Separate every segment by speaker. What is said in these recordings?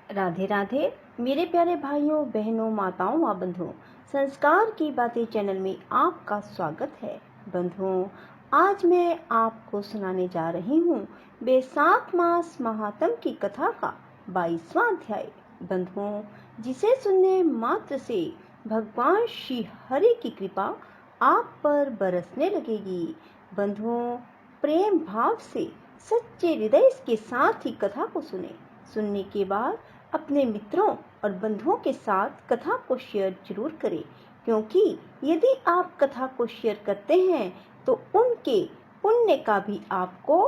Speaker 1: राधे राधे मेरे प्यारे भाइयों बहनों माताओं व बंधुओं, संस्कार की बातें चैनल में आपका स्वागत है। बंधुओं, आज मैं आपको सुनाने जा रही हूँ बैसाख मास महात्म की कथा का 22वां अध्याय। बंधुओं, जिसे सुनने मात्र से भगवान श्री हरि की कृपा आप पर बरसने लगेगी। बंधुओं, प्रेम भाव से सच्चे हृदय के साथ ही कथा को सुनने के बाद अपने मित्रों और बंधुओं के साथ कथा को शेयर जरूर करें, क्योंकि यदि आप कथा को शेयर करते हैं तो उनके पुण्य का भी आपको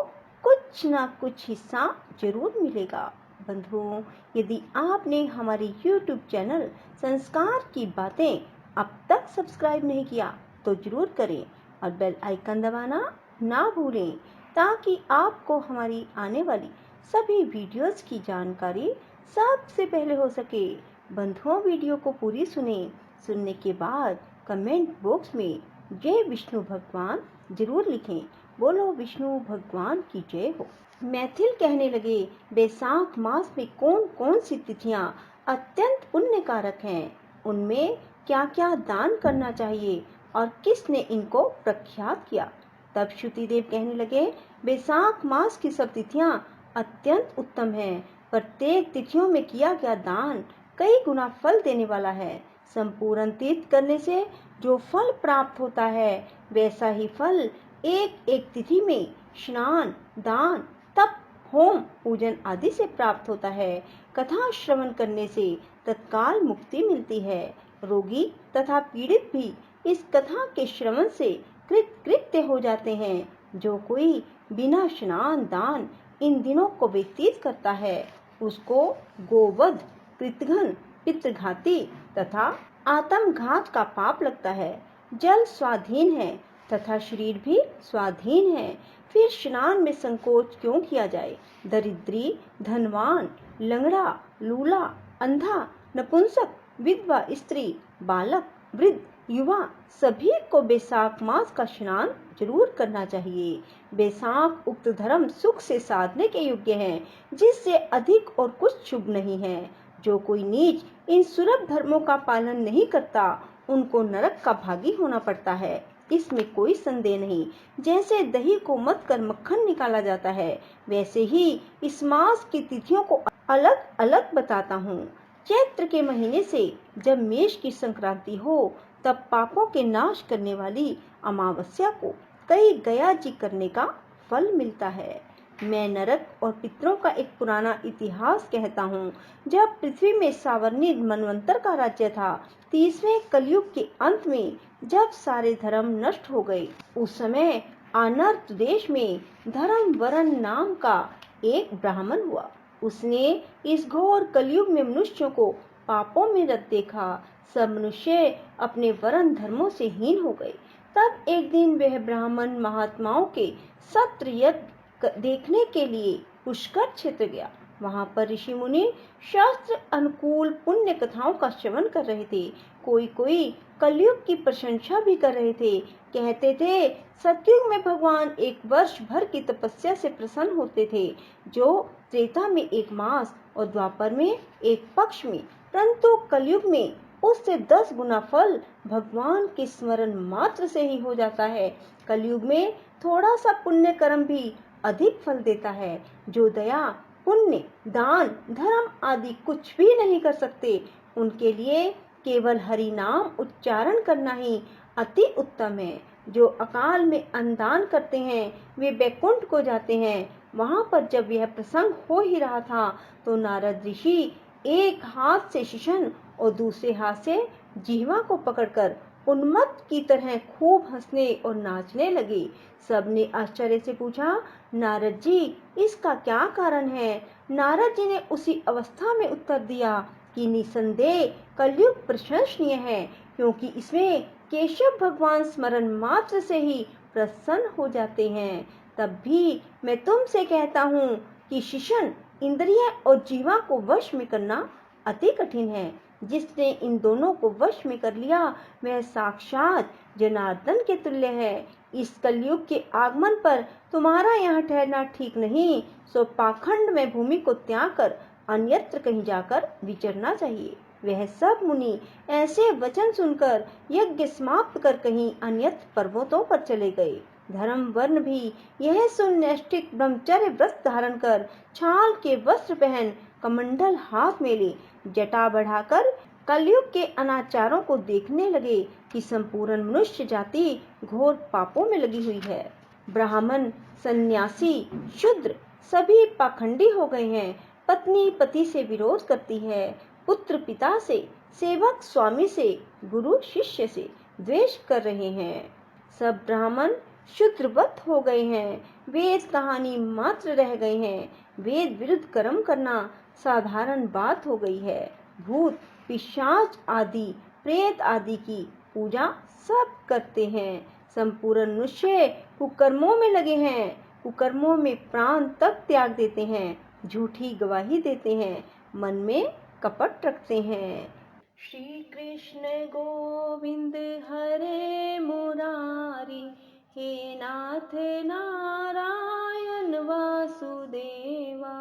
Speaker 1: कुछ ना कुछ हिस्सा जरूर मिलेगा। बंधुओं, यदि आपने हमारे YouTube चैनल संस्कार की बातें अब तक सब्सक्राइब नहीं किया तो जरूर करें और बेल आइकन दबाना ना भूलें, ताकि आपको हमारी आने वाली सभी वीडियोस की जानकारी सबसे पहले हो सके। बंधुओं, वीडियो को पूरी सुनने के बाद कमेंट बॉक्स में जय विष्णु भगवान जरूर लिखें। बोलो विष्णु भगवान की जय हो। मैथिल कहने लगे, बैसाख मास में कौन कौन सी तिथियां अत्यंत पुण्यकारक हैं, उनमें क्या क्या दान करना चाहिए और किसने इनको प्रख्यात किया। तब श्रुतिदेव कहने लगे, बैसाख मास की सब तिथियां अत्यंत उत्तम हैं। प्रत्येक तिथियों में किया गया दान कई गुना फल देने वाला है। संपूर्ण तीर्थ करने से जो फल प्राप्त होता है, वैसा ही फल एक एक तिथि में स्नान, दान, तप, होम, पूजन आदि से प्राप्त होता है। कथा श्रवण करने से तत्काल मुक्ति मिलती है। रोगी तथा पीड़ित भी इस कथा के श्रवण से कृतकृत्य हो जाते हैं। जो कोई बिना स्नान, दान इन दिनों को व्यतीत करता है, उसको गोवध, कृतघ्न, पितृघाती तथा आत्मघात का पाप लगता है। जल स्वाधीन है तथा शरीर भी स्वाधीन है, फिर स्नान में संकोच क्यों किया जाए। दरिद्री, धनवान, लंगड़ा, लूला, अंधा, नपुंसक, विधवा स्त्री, बालक, वृद्ध, युवा सभी को बैसाख मास का स्नान जरूर करना चाहिए। बैसाख उक्त धर्म सुख से साधने के योग्य है, जिससे अधिक और कुछ शुभ नहीं है। जो कोई नीच इन सुलभ धर्मों का पालन नहीं करता, उनको नरक का भागी होना पड़ता है, इसमें कोई संदेह नहीं। जैसे दही को मथ कर मक्खन निकाला जाता है, वैसे ही इस मास की तिथियों को अलग अलग बताता हूँ। चैत्र के महीने से जब मेष की संक्रांति हो, तब पापों के नाश करने वाली अमावस्या को कई गया जी करने का फल मिलता है। मैं नरक और पितरों का एक पुराना इतिहास कहता हूँ। जब पृथ्वी में सावर्णी मनवंतर का राज्य था, 30वें कलयुग के अंत में जब सारे धर्म नष्ट हो गए, उस समय आनर्त देश में धर्मवरन नाम का एक ब्राह्मण हुआ। उसने इस घोर कलयुग में मनुष्यों को पापों में रत देखा। सब मनुष्य अपने वरन धर्मों से हीन हो गए। तब एक दिन वह ब्राह्मण महात्माओं के सत्र यज्ञ देखने के लिए पुष्कर क्षेत्र गया। वहां पर ऋषि मुनि शास्त्र अनुकूल पुण्य कथाओं का श्रवण कर रहे थे। कोई कोई कलयुग की प्रशंसा भी कर रहे थे। कहते थे, सतयुग में भगवान एक वर्ष भर की तपस्या से प्रसन्न होते थे, जो त्रेता में एक मास और द्वापर में एक पक्ष में, परंतु कलयुग में उससे 10 गुना फल भगवान के स्मरण मात्र से ही हो जाता है। कलयुग में थोड़ा सा पुण्य कर्म भी अधिक फल देता है। जो दया, पुण्य, दान, धर्म आदि कुछ भी नहीं कर सकते, उनके लिए केवल हरि नाम उच्चारण करना ही अति उत्तम है। जो अकाल में अन्नदान करते हैं, वे बैकुंठ को जाते हैं। वहां पर जब यह प्रसंग हो ही रहा था, तो नारद ऋषि एक हाथ से शिशन और दूसरे हाथ से जिह्वा को पकड़कर उन्मत्त की तरह खूब हंसने और नाचने लगे। सबने आश्चर्य से पूछा, नारद जी, इसका क्या कारण है। नारद जी ने उसी अवस्था में उत्तर दिया कि निसंदेह कलयुग प्रशंसनीय है, क्योंकि इसमें केशव भगवान स्मरण मात्र से ही प्रसन्न हो जाते हैं। तब भी मैं तुमसे कहता हूँ कि शिशन, इंद्रिय और जीवा को वश में करना अति कठिन है। जिसने इन दोनों को वश में कर लिया, वह साक्षात जनार्दन के तुल्य है। इस कलयुग के आगमन पर तुम्हारा यहाँ ठहरना ठीक नहीं, सो पाखंड में भूमि को त्याग कर अन्यत्र कहीं जाकर विचरना चाहिए। वह सब मुनि ऐसे वचन सुनकर यज्ञ समाप्त कर कहीं अन्यत्र पर्वतों पर चले गए। धर्म वर्ण भी यह सुन नैष्ठिक ब्रह्मचर्य व्रत धारण कर, छाल के वस्त्र पहन, कमंडल हाथ में ले, जटा बढ़ाकर कलयुग के अनाचारों को देखने लगे कि संपूर्ण मनुष्य जाति घोर पापों में लगी हुई है। ब्राह्मण, सन्यासी, शूद्र सभी पाखंडी हो गए हैं। पत्नी पति से विरोध करती है, पुत्र पिता से, सेवक स्वामी से, गुरु शिष्य से द्वेष कर रहे हैं। सब ब्राह्मण शूद्रवत हो गए हैं। वेद कहानी मात्र रह गए हैं। वेद विरुद्ध कर्म करना साधारण बात हो गई है। भूत पिशाच आदि प्रेत आदि की पूजा सब करते हैं। संपूर्ण मनुष्य कुकर्मों में लगे हैं। कुकर्मों में प्राण तक त्याग देते हैं। झूठी गवाही देते हैं। मन में कपट रखते हैं। श्री कृष्ण गोविंद हरे मुरारी, हे नाथ नारायण वासुदेवा।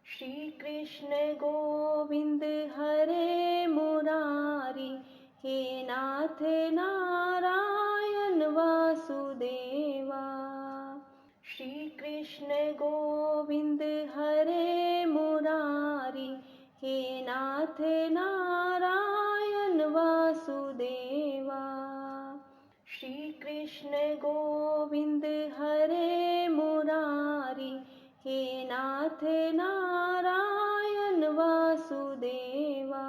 Speaker 1: श्री कृष्ण गोविंद हरे मुरारी, हे नाथ नारायण वासुदेवा। श्री कृष्ण गोविंद हरे मुरारी, हे नाथ नारायण वासुदेवा। श्री कृष्ण गोविंद हरे मुरारी, हे नाथ नारायण वासुदेवा।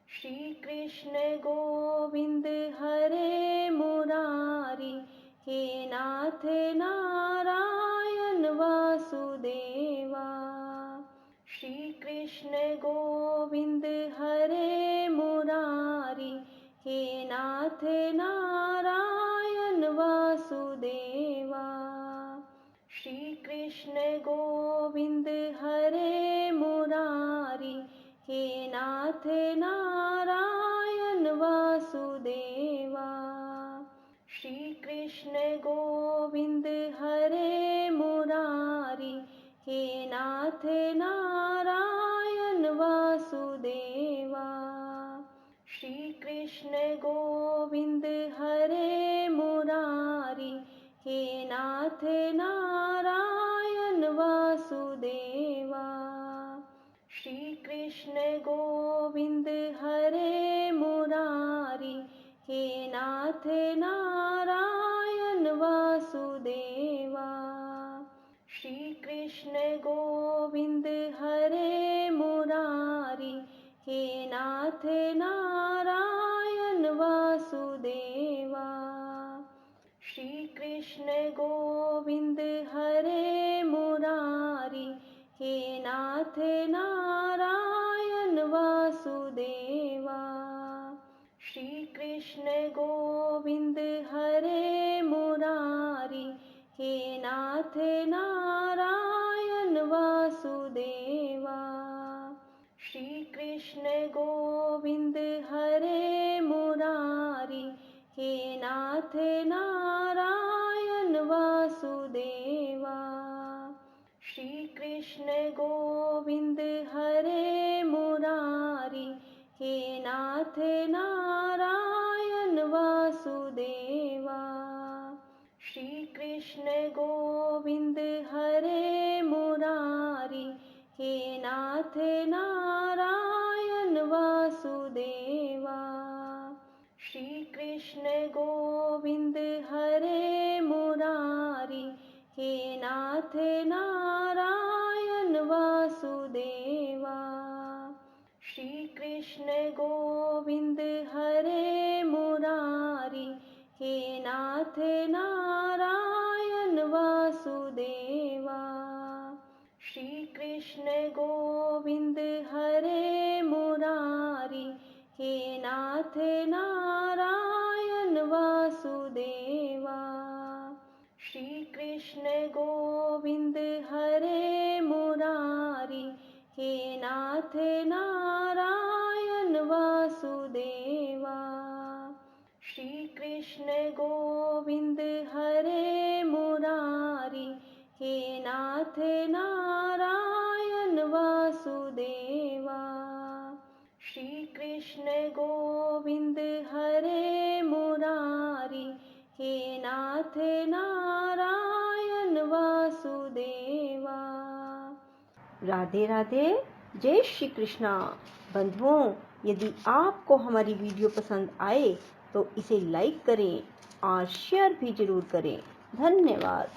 Speaker 1: श्री कृष्ण गोविंद हरे मुरारी, हे नाथ नारायण वासुदेवा। श्री कृष्ण गोविंद हरे मुरारी, हे नाथ नारायण वासुदेवा। श्री कृष्ण गोविंद हरे मुरारी, हे नाथ नारायण वासुदेवा। श्री कृष्ण गोविंद हरे मुरारी, हे नाथ नारायण वासुदेवा। श्री कृष्ण गोविंद हरे मुरारी, हे नाथ नारायण वासुदेवा। श्री कृष्ण गोविंद हरे मुरारी, हे नाथ नारायण वासुदेवा। श्री कृष्ण गोविंद हरे मुरारी, हे नाथ नारायण वासुदेवा। श्री कृष्ण गोविंद हरे मुरारी, हे नाथ नारायण वासुदेवा। श्री कृष्ण गोविंद हरे मुरारी, हे नाथ नारायण वासुदेवा। श्री कृष्ण गोविंद हरे मुरारी, हे नाथ नारायण वासुदेवा। श्री कृष्ण गोविंद हरे मुरारी, हे नाथ नारायण वासुदेवा। श्री कृष्ण गोविंद हरे मुरारी, हे नाथ नारायण वासुदेवा। श्री कृष्ण गोविंद हरे मुरारी, हे नाथ नारायण वासुदेवा। श्री कृष्ण गोविंद हरे मुरारी, हे नाथ नारायण वासुदेवा। श्री कृष्ण गोविंद हरे मुरारी, हे नाथ नारायण वासुदेवा। श्री कृष्ण गोविंद हरे मुरारी, हे नाथ नारायण वासुदेवा। श्री कृष्ण गोविंद हरे मुरारी, हे नाथ नारायण वासुदेवा। कृष्ण गोविंद हरे मुरारी, हे नाथ नारायण वासुदेवा। राधे राधे, जय श्री कृष्णा। बंधुओं, यदि आपको हमारी वीडियो पसंद आए तो इसे लाइक करें और शेयर भी जरूर करें। धन्यवाद।